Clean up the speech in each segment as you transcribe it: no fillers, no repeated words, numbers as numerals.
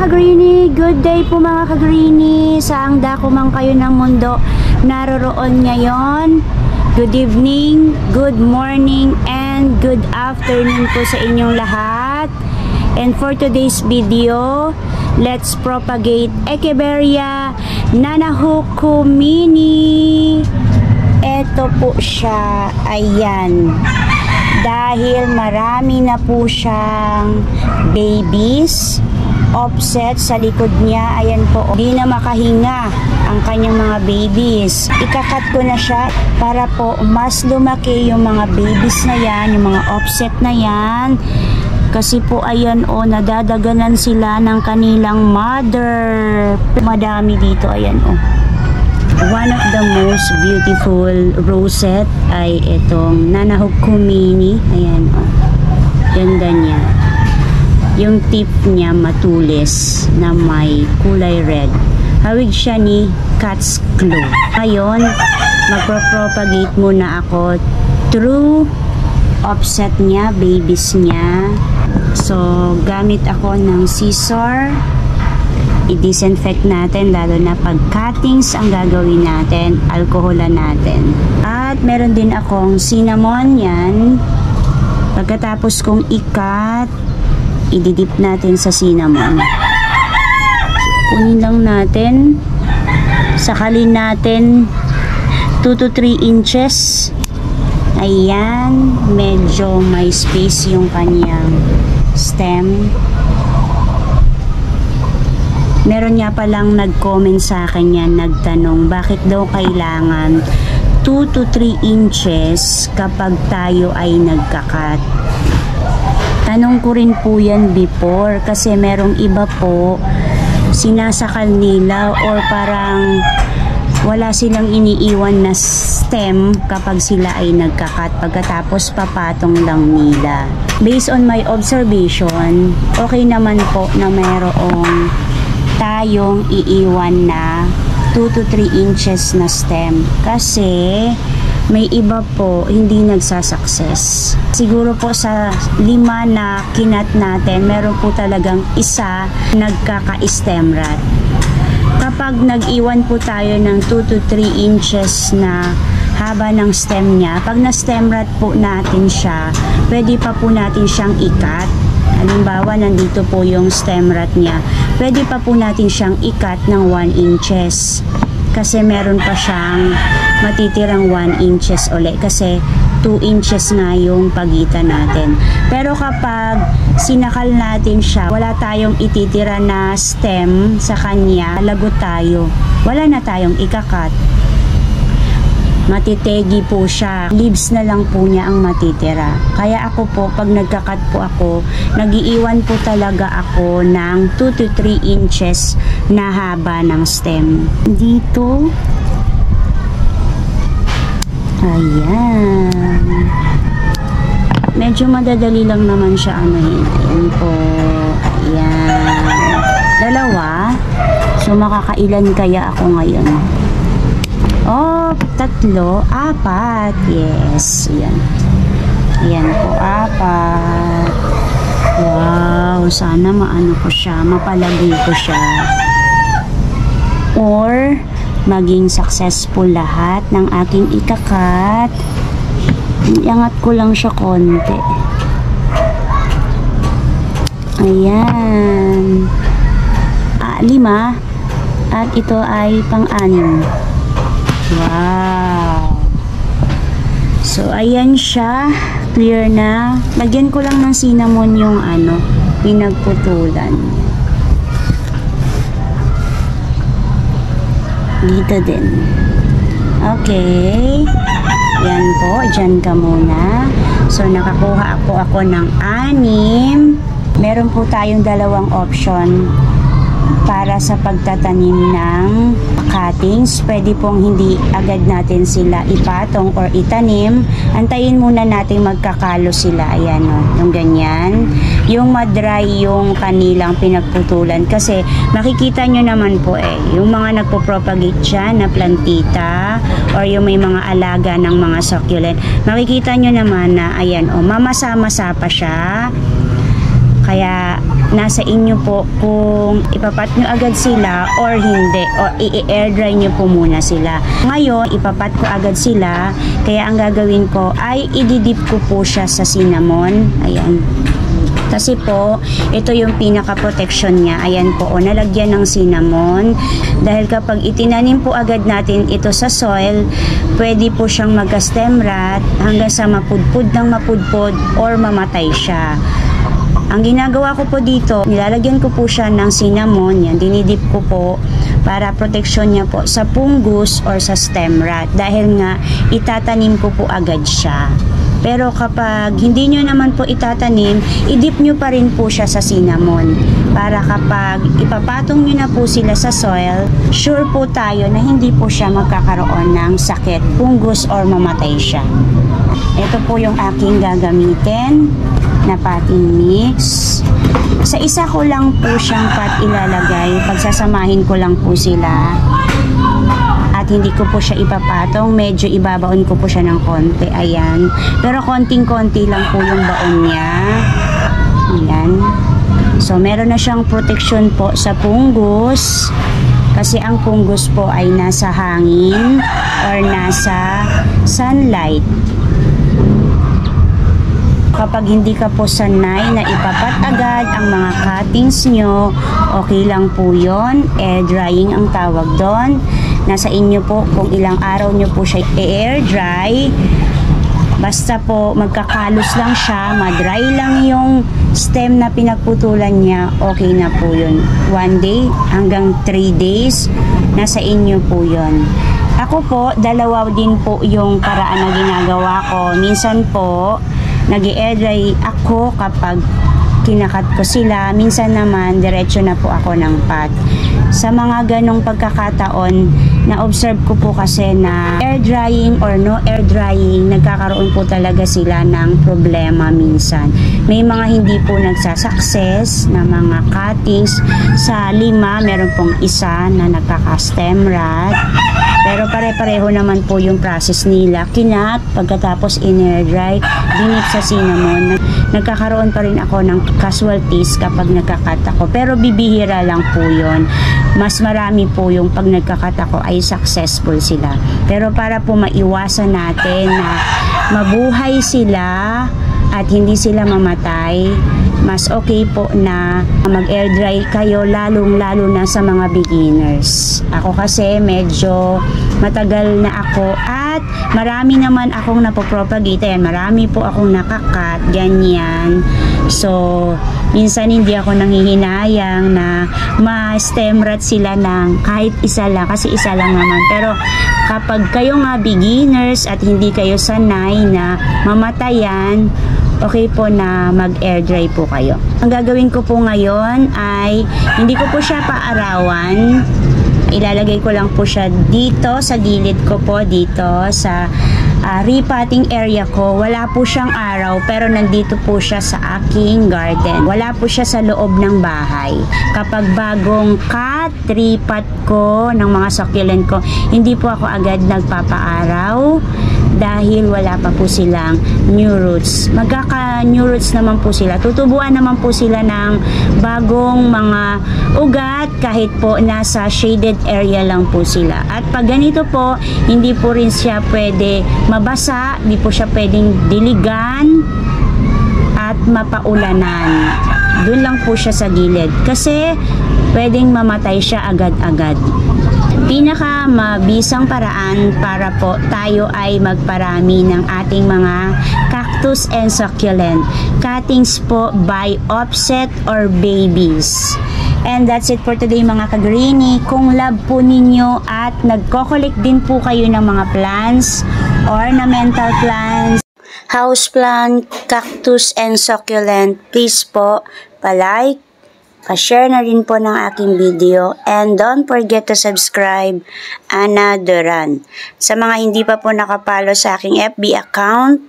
ka-greenie, good day po mga ka-greenie. Saang dako man kayo ng mundo naroroon ngayon. Good evening, good morning, and good afternoon po sa inyong lahat. And for today's video, let's propagate Echeveria nanahukumini. Ito po siya, ayan. Dahil marami na po siyang babies, offset sa likod niya, ayan po, di na makahinga ang kanyang mga babies. Ikakat ko na siya para po mas lumaki yung mga babies na yan, yung mga offset na yan. Kasi po ayan o, nadadaganan sila ng kanilang mother. Madami dito, ayan o. One of the most beautiful rosette ay itong nanahukumini. Ayan o. Ganda niya. Yung tip niya matulis na may kulay red. Hawig siya ni cat's claw. Ngayon, magpropagate muna ako through offset niya, babies niya. So, gamit ako ng scissor. I-disinfect natin, lalo na pag cuttings ang gagawin natin, alkoholan natin. At meron din akong cinnamon, yan. Pagkatapos kong i-cut, i-dip natin sa cinnamon. Kunin lang natin, sakalin natin 2 to 3 inches. Ayan, medyo may space yung kanyang stem. Meron nga palang nag-comment sa akin yan, nagtanong bakit daw kailangan 2 to 3 inches kapag tayo ay nagkakat. Tanong ko rin po yan before, kasi merong iba po sinasakal nila or parang wala silang iniiwan na stem kapag sila ay nagkakat, pagkatapos papatong lang nila. Based on my observation, okay naman po na mayroong tayong iiwan na 2 to 3 inches na stem, kasi may iba po hindi nagsasucess. Siguro po sa 5 na kinat natin, meron po talagang isa nagkaka-stem rot. Kapag nag-iwan po tayo ng 2 to 3 inches na haba ng stem niya, pag na-stem rot po natin siya, pwede pa po natin siyang ikat. Halimbawa, nandito po yung stem rot niya, pwede pa po natin siyang ikat ng 1 inches. Kasi meron pa siyang matitirang 1 inches ulit, kasi 2 inches nga yung pagitan natin. Pero kapag sinakal natin siya, wala tayong ititira na stem sa kanya, lagot tayo. Wala na tayong ikakat. Matitegi po siya. Leaves na lang po niya ang matitira. Kaya ako po, pag nagkakat po ako, nag-iiwan po talaga ako ng 2 to 3 inches na haba ng stem. Dito. Ayan. Medyo madadali lang naman siya anuhin. Ayan po. Ayan. 2. So, makakailan kaya ako ngayon? Oh, 3, 4. Yes. Ayan. Ayan po, 4. Wow. Sana maano ko siya. Mapalagay ko siya. Or, maging successful lahat ng aking ikakat. Iangat ko lang siya konti. Ayan. 5. At ito ay pang-6. Wow. So, ayan siya. Clear na. Lagyan ko lang ng cinnamon yung pinagputulan. Dito din. Okay. Yan po. Diyan ka muna. So, nakakuha ako ng 6. Meron po tayong 2 option para sa pagtatanim ng cuttings. Pwede pong hindi agad natin sila ipatong or itanim. Antayin muna natin magkakalo sila. Ayan o, yung ganyan. Yung madry yung kanilang pinagputulan. Kasi makikita nyo naman po yung mga nagpo-propagate dyan na plantita or yung may mga alaga ng mga succulent. Makikita nyo naman na ayan o, mamasa-masa pa siya. Kaya nasa inyo po kung ipapat nyo agad sila or hindi, o i-air dry nyo po muna sila. Ngayon, ipapat ko agad sila, kaya ang gagawin ko ay ididip ko po siya sa cinnamon. Ayan. Kasi po, ito yung pinaka-protection niya. Ayan po, nalagyan ng cinnamon. Dahil kapag itinanim po agad natin ito sa soil, pwede po siyang magka-stem rot hanggang sa mapudpud ng mapudpud or mamatay siya. Ang ginagawa ko po dito, nilalagyan ko po siya ng cinnamon. Yan, dinidip ko po para protection niya po sa fungus or sa stem rot. Dahil nga, itatanim ko po agad siya. Pero kapag hindi nyo naman po itatanim, idip nyo pa rin po siya sa cinnamon. Para kapag ipapatong nyo na po sila sa soil, sure po tayo na hindi po siya magkakaroon ng sakit, fungus or mamatay siya. Ito po yung aking gagamitin na potting mix. Sa isa ko lang po siyang pot ilalagay. Pagsasamahin ko lang po sila. At hindi ko po siya ipapatong, medyo ibabaon ko po siya ng konti, ayan. Pero konting-konti lang po yung baon niya. Ayan. So, meron na siyang protection po sa fungus. Kasi ang fungus po ay nasa hangin or nasa sunlight. Kapag hindi ka po sanay na ipapat agad ang mga cuttings nyo, okay lang po yun. Air drying ang tawag doon. Nasa inyo po kung ilang araw nyo po siya i-air dry. Basta po magkakalos lang siya, madry lang yung stem na pinagputulan niya, okay na po yun. 1 day hanggang 3 days, nasa inyo po yun. Ako po, dalawa din po yung paraan na ginagawa ko. Minsan po, nag-i-air dry ako kapag kinakat ko sila. Minsan naman, diretso na po ako ng pot. Sa mga ganong pagkakataon, na-observe ko po kasi na air drying or no air drying, nagkakaroon po talaga sila ng problema minsan. May mga hindi po nagsasucess na mga cuttings. Sa 5, meron pong isa na nagkaka-stem rot. Pero pare-pareho naman po yung process nila. Kinat, pagkatapos in-air dry, dinip sa cinnamon. Nagkakaroon pa rin ako ng casualties kapag nagkakat ako. Pero bibihira lang po yun. Mas marami po yung pag nagkakat ako ay successful sila. Pero para po maiwasan natin na mabuhay sila at hindi sila mamatay, mas okay po na mag-air dry kayo, lalong-lalo na sa mga beginners. Ako kasi medyo matagal na ako at marami naman akong napopropagate. Marami po akong nakakat, ganyan. So, minsan hindi ako nanghihinayang na ma-stem rot sila ng kahit isa lang, kasi isa lang naman. Pero kapag kayo nga beginners at hindi kayo sanay na mamatayan, okay po na mag-air dry po kayo. Ang gagawin ko po ngayon ay hindi ko po siya paarawan. Ilalagay ko lang po siya dito sa gilid ko po, dito sa repotting area ko. Wala po siyang araw pero nandito po siya sa aking garden. Wala po siya sa loob ng bahay. Kapag bagong cut, repot ko ng mga succulent ko, hindi po ako agad nagpapaaraw dahil wala pa po silang new roots. Magkaka-new roots naman po sila. Tutubuan naman po sila ng bagong mga ugat kahit po nasa shaded area lang po sila. At pag ganito po, hindi po rin siya pwede mabasa, hindi po siya pwedeng diligan at mapaulanan. Doon lang po siya sa gilid kasi pwedeng mamatay siya agad-agad. Pinaka mabisang paraan para po tayo ay magparami ng ating mga cactus and succulent cuttings po by offset or babies. And that's it for today mga ka-greenie. Kung love po ninyo at nagko-collect din po kayo ng mga plants, ornamental plants, house plant, cactus and succulent, please po pa-like, pa-share na rin po ng aking video, and don't forget to subscribe, Ana Duran. Sa mga hindi pa po nakapalo sa aking FB account,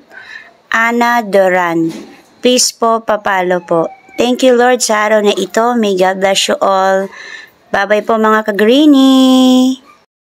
Ana Duran, please po papalo po. Thank you Lord sa araw na ito. May God bless you all. Bye bye po mga ka-greenie.